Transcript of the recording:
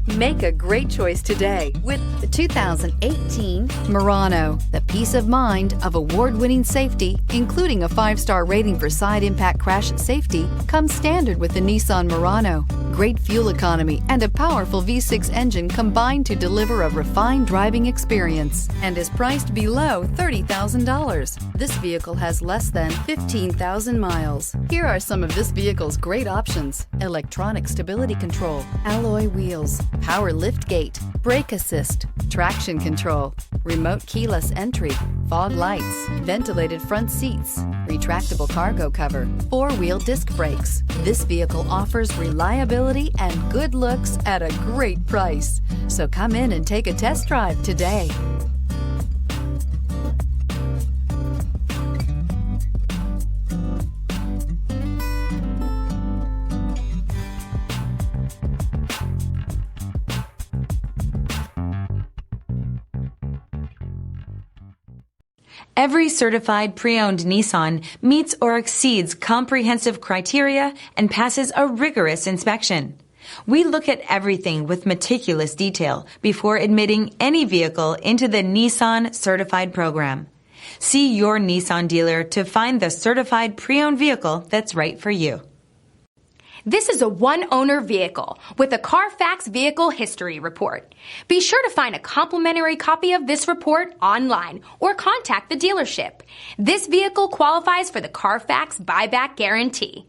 Make a great choice today with the 2018 Murano. The peace of mind of award-winning safety, including a 5-star rating for side impact crash safety, comes standard with the Nissan Murano. Great fuel economy and a powerful V6 engine combine to deliver a refined driving experience and is priced below $30,000. This vehicle has less than 15,000 miles. Here are some of this vehicle's great options: electronic stability control, alloy wheels, power liftgate, brake assist, traction control, remote keyless entry, fog lights, ventilated front seats, retractable cargo cover, 4-wheel disc brakes. This vehicle offers reliability and good looks at a great price. So come in and take a test drive today. Every certified pre-owned Nissan meets or exceeds comprehensive criteria and passes a rigorous inspection. We look at everything with meticulous detail before admitting any vehicle into the Nissan Certified program. See your Nissan dealer to find the certified pre-owned vehicle that's right for you. This is a one-owner vehicle with a Carfax Vehicle History Report. Be sure to find a complimentary copy of this report online or contact the dealership. This vehicle qualifies for the Carfax Buyback Guarantee.